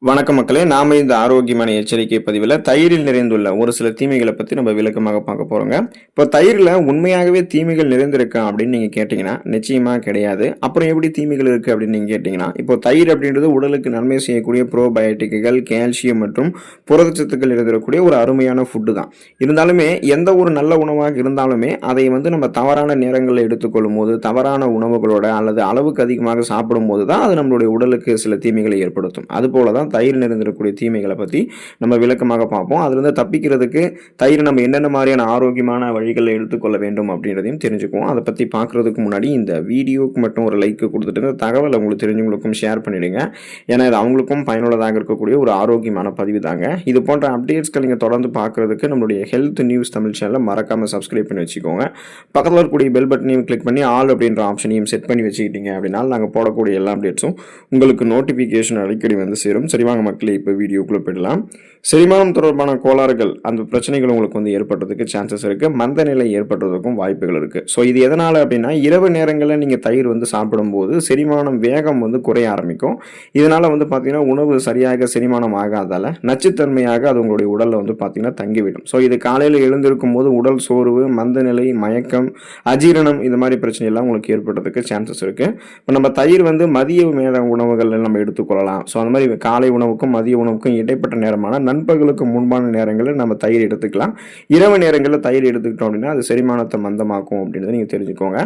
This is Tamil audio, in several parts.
வணக்கம் மக்களே, நாம இந்த ஆரோக்கியமான எச்சரிக்கை பதிவில் தயிரில் நிறைந்துள்ள ஒரு சில தீமைகளை பற்றி நம்ம விளக்கமாக பார்க்க போகிறோங்க. இப்போ தயிரில் உண்மையாகவே தீமைகள் நிறைந்திருக்கா அப்படின்னு நீங்கள் கேட்டிங்கன்னா நிச்சயமாக கிடையாது. அப்புறம் எப்படி தீமைகள் இருக்குது அப்படின்னு நீங்கள் கேட்டிங்கன்னா, இப்போ தயிர் அப்படின்றது உடலுக்கு நன்மை செய்யக்கூடிய ப்ரோபயோட்டிக்குகள், கால்சியம் மற்றும் புரதச்சத்துக்கள் இருந்திருக்கக்கூடிய ஒரு அருமையான ஃபுட்டு தான். இருந்தாலுமே எந்த ஒரு நல்ல உணவாக இருந்தாலுமே அதை நம்ம தவறான நேரங்களில் எடுத்துக்கொள்ளும் போது, தவறான உணவுகளோட அல்லது அளவுக்கு அதிகமாக சாப்பிடும் போது தான் அது நம்மளுடைய உடலுக்கு சில தீமைகளை ஏற்படுத்தும். அதுபோல தான் தயிர் நிறைந்திருக்கக்கூடிய தீமைகளை பற்றி நம்ம விளக்கமாக பார்ப்போம். அதுலேருந்து தப்பிக்கிறதுக்கு தயிர் நம்ம என்னென்ன மாதிரியான ஆரோக்கியமான வழிகளை எடுத்துக்கொள்ள வேண்டும் அப்படின்றதையும் தெரிஞ்சுக்குவோம். அதை பற்றி பார்க்குறதுக்கு முன்னாடி இந்த வீடியோக்கு மட்டும் ஒரு லைக் கொடுத்துட்டு இந்த தகவலை உங்களுக்கு தெரிஞ்சவங்களுக்கும் ஷேர் பண்ணிவிடுங்க. ஏன்னா இது அவங்களுக்கும் பயனுள்ளதாக இருக்கக்கூடிய ஒரு ஆரோக்கியமான பதிவு தாங்க. இது போன்ற அப்டேட்ஸ்கள் நீங்கள் தொடர்ந்து பார்க்குறதுக்கு நம்மளுடைய ஹெல்த் நியூஸ் தமிழ் சேனலை மறக்காமல் சப்ஸ்கிரைப் பண்ணி வச்சுக்கோங்க. பக்கத்தில் இருக்கக்கூடிய பெல் பட்டனையும் கிளிக் பண்ணி ஆல் அப்படின்ற ஆப்ஷனையும் செட் பண்ணி வச்சுக்கிட்டீங்க அப்படின்னா நாங்கள் போடக்கூடிய எல்லா அப்டேட்ஸும் உங்களுக்கு நோட்டிஃபிகேஷன் அடிக்கடி சேரும். சரி வாங்க மக்களே, இப்போ வீடியோக்குள்ளே போயிடலாம். செரிமானம் தொடர்பான கோளாறுகள், அந்த பிரச்சனைகள் உங்களுக்கு ஏற்படுறதுக்கு சான்சஸ் இருக்குது. மந்த நிலை ஏற்படுறதுக்கும் வாய்ப்புகள் இருக்குது. ஸோ இது எதனால் அப்படின்னா, இரவு நேரங்களில் நீங்கள் தயிர் சாப்பிடும்போது செரிமானம் வேகம் குறைய ஆரம்பிக்கும். இதனால் பார்த்தீங்கன்னா உணவு சரியாக செரிமானம் ஆகாதால் நச்சுத்தன்மையாக அது உங்களுடைய உடலில் பார்த்தீங்கன்னா தங்கிவிடும். ஸோ இது காலையில் எழுந்திருக்கும் போது உடல் சோர்வு, மந்த நிலை, மயக்கம், அஜீரணம் இந்த மாதிரி பிரச்சனையெல்லாம் உங்களுக்கு ஏற்படுறதுக்கு சான்சஸ் இருக்குது. இப்போ நம்ம தயிர் மதிய மேல உணவுகள் நம்ம எடுத்துக்கொள்ளலாம். ஸோ அந்த மாதிரி காலை உணவுக்கும் மதிய உணவுக்கும் இடைப்பட்ட நேரமான நண்பகலுக்கு முன்பான நேரங்களில் நம்ம தயிர் எடுத்துக்கலாம். இரவு நேரங்களில் தயிர் எடுத்துக்கிட்டோம் அப்படின்னா அது செரிமானத்தை மந்தமாக்கும் அப்படின்றத நீங்கள் தெரிஞ்சுக்கோங்க.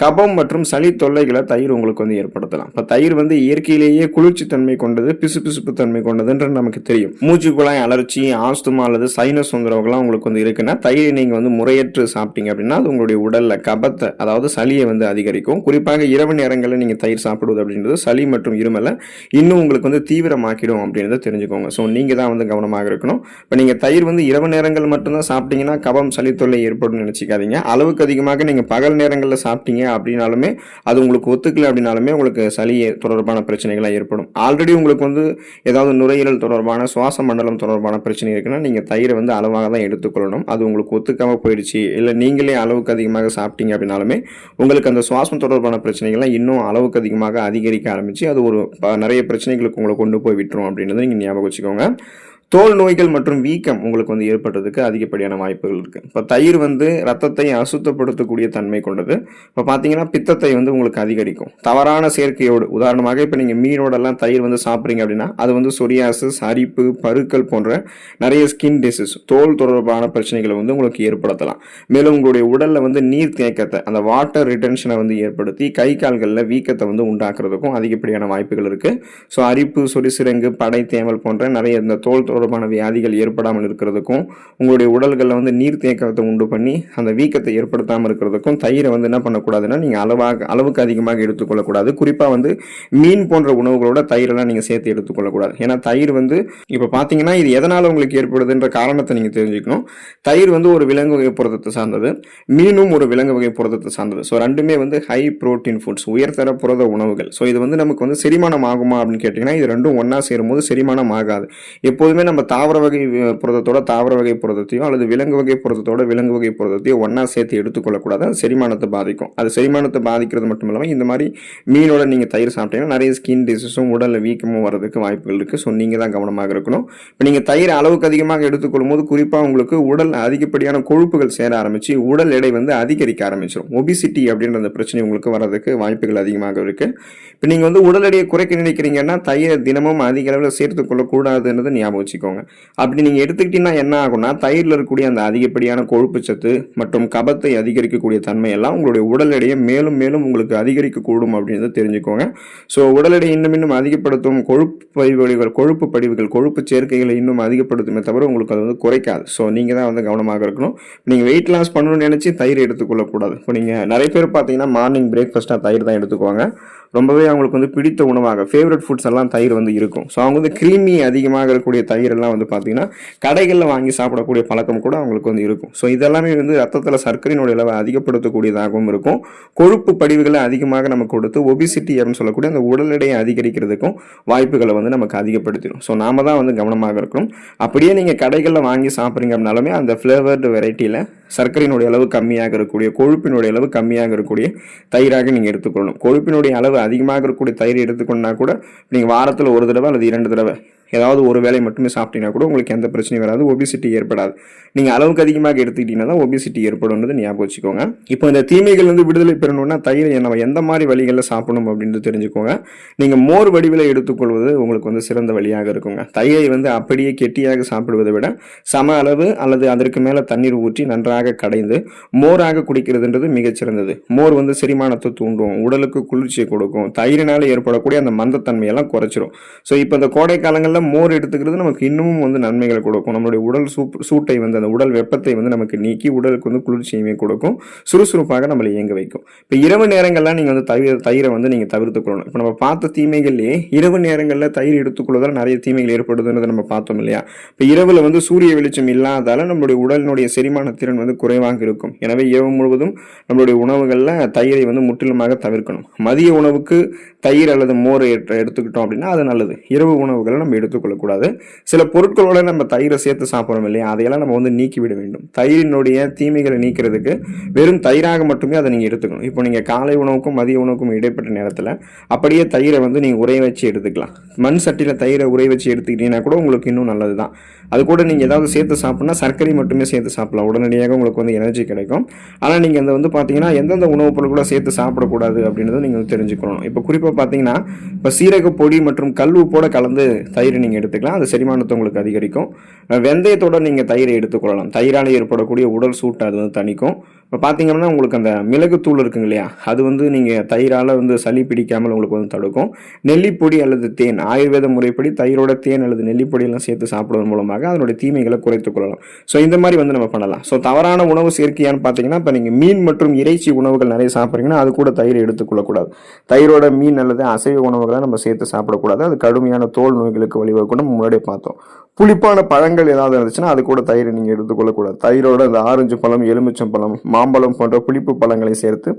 கபம் மற்றும் சளி தொல்லைகளை தயிர் உங்களுக்கு ஏற்படுத்தலாம். இப்போ தயிர் இயற்கையிலேயே குளிர்ச்சி தன்மை கொண்டது, பிசுபிசுப்பு தன்மை கொண்டதுன்ற நமக்கு தெரியும். மூச்சு குழாய் அலர்ச்சி, ஆஸ்துமா அல்லது சைனஸ் தொந்தரவுகள்லாம் உங்களுக்கு இருக்குன்னா தயிரை நீங்கள் முறையற்று சாப்பிட்டீங்க அப்படின்னா அது உங்களுடைய உடலில் கபத்தை, அதாவது சளியை அதிகரிக்கும். குறிப்பாக இரவு நேரங்களில் நீங்கள் தயிர் சாப்பிடுவது அப்படின்றது சளி மற்றும் இருமலை இன்னும் உங்களுக்கு தீவிரமாக்கிடும் அப்படின்றத தெரிஞ்சுக்கோங்க. ஸோ நீங்கள் தான் கவனமாக இருக்கணும். இப்போ நீங்கள் தயிர் இரவு நேரங்கள் மட்டும்தான் சாப்பிட்டீங்கன்னா கபம், சளி தொல்லை ஏற்படும் நினச்சிக்காதீங்க. அளவுக்கு அதிகமாக நீங்கள் பகல் நேரங்களில் சாப்பிட்டீங்க அப்படின்னாலுமே அது உங்களுக்கு ஒத்துக்கல அப்படின்னாலுமே உங்களுக்கு சளி தொடர்பான பிரச்சனைகளாக ஏற்படும். ஆல்ரெடி உங்களுக்கு ஏதாவது நுரையீரல் தொடர்பான, சுவாச மண்டலம் தொடர்பான பிரச்சனை இருக்குன்னா நீங்கள் தயிரை அளவாக தான் எடுத்துக்கொள்ளணும். அது உங்களுக்கு ஒத்துக்காமல் போயிடுச்சு, இல்லை நீங்களே அளவுக்கு அதிகமாக சாப்பிட்டீங்க அப்படின்னாலுமே உங்களுக்கு அந்த சுவாசம் தொடர்பான பிரச்சனைகள்லாம் இன்னும் அளவுக்கு அதிகமாக அதிகரிக்க ஆரம்பிச்சு அது ஒரு நிறைய பிரச்சனைகளுக்கு உங்களை கொண்டு போய் விட்டுரும் அப்படின்றத நீங்கள் ஞாபகம் வச்சுக்கோங்க. தோல் நோய்கள் மற்றும் வீக்கம் உங்களுக்கு ஏற்படுறதுக்கு அதிகப்படியான வாய்ப்புகள் இருக்குது. இப்போ தயிர் ரத்தத்தை அசுத்தப்படுத்தக்கூடிய தன்மை கொண்டது. இப்போ பார்த்தீங்கன்னா பித்தத்தை உங்களுக்கு அதிகரிக்கும். தவறான சேர்க்கையோடு, உதாரணமாக இப்போ நீங்கள் மீனோடெல்லாம் தயிர் சாப்பிட்றீங்க அப்படின்னா அது சொரியாசிஸ், அரிப்பு, பருக்கள் போன்ற நிறைய ஸ்கின் டிசீஸ், தோல் தொடர்பான பிரச்சனைகளை உங்களுக்கு ஏற்படுத்தலாம். மேலும் உங்களுடைய உடலில் நீர் தேக்கத்தை, அந்த வாட்டர் ரிட்டென்ஷனை ஏற்படுத்தி கை கால்களில் வீக்கத்தை உண்டாக்குறதுக்கும் அதிகப்படியான வாய்ப்புகள் இருக்குது. ஸோ அரிப்பு, சொரிசிரங்கு, படை, தேமல் போன்ற நிறைய இந்த தோல் தொடர்பான வியாதிகள் ஏற்படாமல் இருக்கிறதுக்கும், உங்களுடைய உடல்களில் நீர் தேக்கத்தை உண்டு பண்ணி அந்த வீக்கத்தை ஏற்படுத்தாமல் இருக்கிறதுக்கும் தயிரை என்ன பண்ணக்கூடாதுன்னா நீங்கள் அளவுக்கு அதிகமாக எடுத்துக்கொள்ளக்கூடாது. குறிப்பாக மீன் போன்ற உணவுகளோட தயிரெல்லாம் நீங்கள் சேர்த்து எடுத்துக்கொள்ளக்கூடாது. ஏன்னா தயிர் இப்போ பார்த்தீங்கன்னா இது எதனால் உங்களுக்கு ஏற்படுதுன்ற காரணத்தை நீங்கள் தெரிஞ்சுக்கணும். தயிர் ஒரு விலங்கு வகை புரதத்தை சார்ந்தது, மீனும் ஒரு விலங்கு வகை புரதத்தை சார்ந்தது. ஸோ ரெண்டுமே ஹை புரோட்டீன் ஃபுட்ஸ், உயர்தர புரத உணவுகள். ஸோ இது நமக்கு செரிமானம் ஆகுமா அப்படின்னு கேட்டிங்கன்னா இது ரெண்டும் ஒன்றா சேரும்போது செரிமானம் ஆகாது. எப்போதுமே நம்ம தாவர வகை புரதத்தோட தாவர வகை புரதத்தையும் அல்லது விலங்கு வகை புரதத்தோட விலங்கு வகை புரதத்தையும் ஒன்றா சேர்த்து எடுத்துக்கொள்ளக்கூடாது. அது செரிமானத்தை பாதிக்கும். அது செரிமானத்தை பாதிக்கிறது மட்டும் இல்லாமல் இந்த மாதிரி மீனோட நீங்கள் தயிர் சாப்பிட்டீங்கன்னா நிறைய ஸ்கின் டிசீஸும் உடலில் வீக்கமும் வரதுக்கு வாய்ப்புகள் இருக்குது. ஸோ நீங்கள் தான் கவனமாக இருக்கணும். இப்போ நீங்கள் தயிர் அளவுக்கு அதிகமாக எடுத்துக்கொள்ளும் போது குறிப்பாக உங்களுக்கு உடல் அதிகப்படியான கொழுப்புகள் சேர ஆரம்பித்து உடல் எடை அதிகரிக்க ஆரம்பிச்சிடும். ஒபிசிட்டி அப்படின்ற அந்த பிரச்சனை உங்களுக்கு வர்றதுக்கு வாய்ப்புகள் அதிகமாக இருக்குது. இப்போ நீங்கள் உடல் எடையை குறைக்க நினைக்கிறீங்கன்னா தயிரை தினமும் அதிக அளவில் சேர்த்துக்கொள்ளக்கூடாதுன்றது ஞாபகம் வச்சுக்கோங்க. அப்படி நீங்கள் எடுத்துக்கிட்டீங்கன்னா என்ன ஆகும்னா தயிரில் இருக்கக்கூடிய அந்த அதிகப்படியான கொழுப்பு சத்து மற்றும் கபத்தை அதிகரிக்கக்கூடிய தன்மை எல்லாம் உங்களுடைய உடல் எடையை மேலும் மேலும் உங்களுக்கு அதிகரிக்கக்கூடும் அப்படின்றத தெரிஞ்சுக்கோங்க. ஸோ உடல் எடையை இன்னும் அதிகப்படுத்தும் கொழுப்பு படிவுகள், கொழுப்பு சேர்க்கைகளை இன்னும் அதிகப்படுத்துமே தவிர உங்களுக்கு அது குறைக்காது. ஸோ நீங்கள் தான் கவனமாக இருக்கணும். நீங்கள் வெயிட் லாஸ் பண்ணணும்னு நினச்சி தயிர் எடுத்துக்கொள்ளக்கூடாது. இப்போ நீங்கள் நிறைய பேர் பார்த்தீங்கன்னா மார்னிங் பிரேக்ஃபாஸ்ட்டாக தயிர் தான் எடுத்துக்குவாங்க. ரொம்பவே அவங்களுக்கு பிடித்த உணவாக ஃபேவரட் ஃபுட்ஸ் எல்லாம் தயிர் இருக்கும். ஸோ அவங்க கிரீமி அதிகமாக இருக்கக்கூடிய தயிர் எல்லாம் பார்த்தீங்கன்னா கடைகளில் வாங்கி சாப்பிடக்கூடிய பழக்கம் கூட அவங்களுக்கு இருக்கும். ஸோ இதெல்லாமே ரத்தத்தில் சர்க்கரையினுடைய அளவை அதிகப்படுத்தக்கூடியதாகவும் இருக்கும். கொழுப்பு படிவுகளை அதிகமாக நமக்கு கொடுத்து ஒபிசிட்டி அப்படின்னு சொல்லக்கூடிய அந்த உடல் எடையை அதிகரிக்கிறதுக்கும் வாய்ப்புகளை நமக்கு அதிகப்படுத்திடும். ஸோ நாம தான் கவனமாக இருக்கணும். அப்படியே நீங்கள் கடைகளில் வாங்கி சாப்பிட்றீங்க அப்படின்னாலுமே அந்த ஃப்ளேவர்டு வெரைட்டியில் சர்க்கரையினுடைய அளவு கம்மியாக இருக்கக்கூடிய, கொழுப்பினுடைய அளவு கம்மியாக இருக்கக்கூடிய தயிராக நீங்கள் எடுத்துக்கொள்ளணும். கொழுப்பினுடைய அளவு அதிகமாக இருக்கக்கூடிய தயிர் எடுத்துக்கொண்டா கூட நீங்கள் வாரத்தில் ஒரு தடவை அல்லது 2 தடவை ஏதாவது ஒரு வேளை மட்டுமே சாப்பிட்டீங்கன்னா கூட உங்களுக்கு எந்த பிரச்சனையும் வராது, ஒபிசிட்டி ஏற்படாது. நீங்கள் அளவுக்கு அதிகமாக எடுத்துக்கிட்டீங்கன்னா தான் ஒபிசிட்டி ஏற்படும்ன்றது ஞாபகம் வச்சுக்கோங்க. இப்போ இந்த தீமைகள் விடுதலை பெறணும்னா தயிரை நம்ம எந்த மாதிரி வழிகளில் சாப்பிடணும் அப்படின்னு தெரிஞ்சுக்கோங்க. நீங்கள் மோர் வடிவில் எடுத்துக்கொள்வது உங்களுக்கு சிறந்த வழியாக இருக்குங்க. தயிரை அப்படியே கெட்டியாக சாப்பிடுவதை விட சம அளவு அல்லது அதற்கு மேலே தண்ணீர் ஊற்றி நன்றாக கடைந்து மோராக குடிக்கிறதுன்றது மிகச்சிறந்தது. மோர் செரிமானத்தை தூண்டும், உடலுக்கு குளிர்ச்சியை கொடுக்கும், தயிரினால் ஏற்படக்கூடிய அந்த மந்தத்தன்மையெல்லாம் குறைச்சிரும். ஸோ இப்போ இந்த கோடை காலங்களில் மோர் எடுத்துக்கிறது நமக்கு இன்னமும் நன்மைகள் கொடுக்கும். நம்மளுடைய உடல் சூட்டை அந்த உடல் வெப்பத்தை நமக்கு நீக்கி உடலுக்கு குளிர்ச்சியுமே கொடுக்கும், சுறுசுறுப்பாக நம்மளை இயங்க வைக்கும். இப்போ இரவு நேரங்கள்லாம் நீங்கள் தயிரை நீங்கள் தவிர்த்துக்கொள்ளணும். இப்போ நம்ம பார்த்த தீமைகள்லேயே இரவு நேரங்களில் தயிர் எடுத்துக்கொள்வதால் நிறைய தீமைகள் ஏற்படுதுன்னு நம்ம பார்த்தோம் இல்லையா? இப்போ இரவில் சூரிய வெளிச்சம் இல்லாதால நம்மளுடைய உடலினுடைய செரிமான திறன் குறைவாக இருக்கும். எனவே இரவு முழுவதும் நம்மளுடைய உணவுகளில் தயிரை முற்றிலுமாக தவிர்க்கணும். மதிய உணவுக்கு தயிர் அல்லது மோர் எடுத்துக்கிட்டோம் அப்படின்னா அது நல்லது. இரவு உணவுகளை நம்ம எடுத்துக்கொள்ளக்கூடாது. சில பொருட்களோட நம்ம தயிரை சேர்த்து சாப்பிட்றோம் இல்லையா, அதையெல்லாம் நம்ம நீக்கிவிட வேண்டும். தயிரினுடைய தீமைகளை நீக்கிறதுக்கு வெறும் தயிராக மட்டுமே அதை நீங்கள் எடுத்துக்கணும். இப்போ நீங்கள் காலை உணவுக்கும் மதிய உணவுக்கும் இடைப்பட்ட நேரத்தில் அப்படியே தயிரை நீங்கள் உரைய வச்சு எடுத்துக்கலாம். மண் சட்டியில் தயிரை உரைய வச்சு எடுத்துக்கிட்டீங்கன்னா கூட உங்களுக்கு இன்னும் நல்லது தான். அது கூட நீங்கள் ஏதாவது சேர்த்து சாப்பிட்னா சர்க்கரை மட்டுமே சேர்த்து சாப்பிடலாம், உடனடியாக உங்களுக்கு எனர்ஜி கிடைக்கும். ஆனால் நீங்கள் அந்த பார்த்தீங்கன்னா எந்தெந்த உணவுப் பொருட்களை சேர்த்து சாப்பிடக்கூடாது அப்படின்றத நீங்கள் தெரிஞ்சுக்கணும். இப்போ குறிப்பாக பார்த்தீங்கன்னா இப்போ சீரக பொடி மற்றும் கல் உப்போட கலந்து தயிரை நீங்கள் எடுத்துக்கலாம், அது செரிமானத்தை உங்களுக்கு அதிகரிக்கும். வெந்தயத்தோட நீங்கள் தயிரை எடுத்துக்கொள்ளலாம், தயிரால் ஏற்படக்கூடிய உடல் சூட்டை அது தணிக்கும். இப்போ பார்த்தீங்கன்னா உங்களுக்கு அந்த மிளகுத்தூள் இருக்குங்க இல்லையா, அது நீங்கள் தயிரால் சளி பிடிக்காமல் உங்களுக்கு தடுக்கும். நெல்லிப்பொடி அல்லது தேன், ஆயுர்வேத முறைப்படி தயிரோட தேன் அல்லது நெல்லிப்பொடியெல்லாம் சேர்த்து சாப்பிடுவதன் மூலமாக அதனுடைய தீமைகளை குறைத்துக் கொள்ளலாம். ஸோ இந்த மாதிரி நம்ம பண்ணலாம். ஸோ தவறான உணவு சேர்க்கையான்னு பார்த்தீங்கன்னா இப்போ நீங்கள் மீன் மற்றும் இறைச்சி உணவுகள் நிறைய சாப்பிட்றீங்கன்னா அது கூட தயிரை எடுத்துக்கொள்ளக்கூடாது. தயிரோட மீன் அல்லது அசைவ உணவுகளை நம்ம சேர்த்து சாப்பிடக்கூடாது, அது கடுமையான தோல் நோய்களுக்கு வழிவகுக்கும். நம்ம முன்னாடியே பார்த்தோம். புளிப்பான பழங்கள் ஏதாவது இருந்துச்சுன்னா அது கூட தயிரை நீங்கள் எடுத்துக்கொள்ளக்கூடாது. தயிரோட அந்த ஆரஞ்சு பழம், எலுமிச்சம் பழம், மாம்பழம் போன்ற புளிப்பு பழங்களை சேர்த்து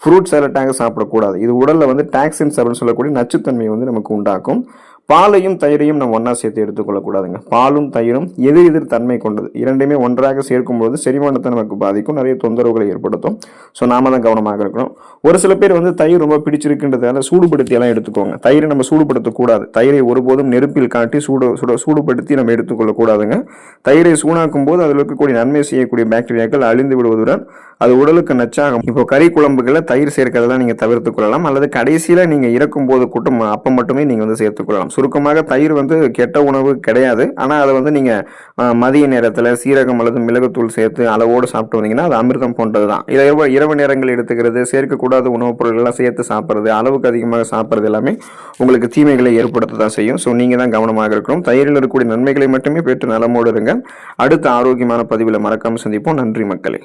ஃப்ரூட் சாலட்டாக சாப்பிடக்கூடாது. இது உடலில் டாக்ஸின்ஸ் அப்படின்னு சொல்லக்கூடிய நச்சுத்தன்மையை நமக்கு உண்டாக்கும். பாலையும் தயிரையும் நம்ம ஒன்றா சேர்த்து எடுத்துக்கொள்ளக்கூடாதுங்க. பாலும் தயிரும் எதிர் தன்மை கொண்டது. இரண்டுமே ஒன்றாக சேர்க்கும்போது செரிமானத்தை நமக்கு பாதிக்கும், நிறைய தொந்தரவுகளை ஏற்படுத்தும். ஸோ நாம தான் கவனமாக இருக்கணும். ஒரு சில பேர் தயிர் ரொம்ப பிடிச்சிருக்குன்றதால சூடுபடுத்தி எல்லாம் எடுத்துக்கோங்க. தயிரை நம்ம சூடுபடுத்தக்கூடாது. தயிரை ஒருபோதும் நெருப்பில் காட்டி சூடுபடுத்தி நம்ம எடுத்துக்கொள்ளக்கூடாதுங்க. தயிரை சூடாக்கும் போது அதில் இருக்கக்கூடிய நன்மை செய்யக்கூடிய பாக்டீரியாக்கள் அழிந்து விடுவதுடன் அது உடலுக்கு நச்சாகும். இப்போ கறி குழம்புகளில் தயிர் சேர்க்கிறதெல்லாம் நீங்கள் தவிர்த்துக் கொள்ளலாம், அல்லது கடைசியில் நீங்கள் இறக்கும் போது கூட்டம் அப்போ மட்டுமே நீங்கள் சேர்த்துக்கொள்ளலாம். சுருக்கமாக தயிர் கெட்ட உணவு கிடையாது. ஆனால் அதை நீங்கள் மதிய நேரத்தில் சீரகம் அல்லது மிளகுத்தூள் சேர்த்து அளவோடு சாப்பிட்டு வந்தீங்கன்னா அது அமிர்தம் போன்றது தான். இதை இரவு நேரங்கள் எடுத்துக்கிறது, சேர்க்கக்கூடாத உணவுப் பொருட்கள்லாம் சேர்த்து சாப்பிட்றது, அளவுக்கு அதிகமாக சாப்பிட்றது எல்லாமே உங்களுக்கு தீமைகளை ஏற்படுத்த தான் செய்யும். ஸோ நீங்கள் தான் கவனமாக இருக்கணும். தயிரில் இருக்கக்கூடிய நன்மைகளை மட்டுமே பெற்று நலமோடு இருங்க. அடுத்த ஆரோக்கியமான பதிவில் மறக்காமல் சந்திப்போம். நன்றி மக்களே.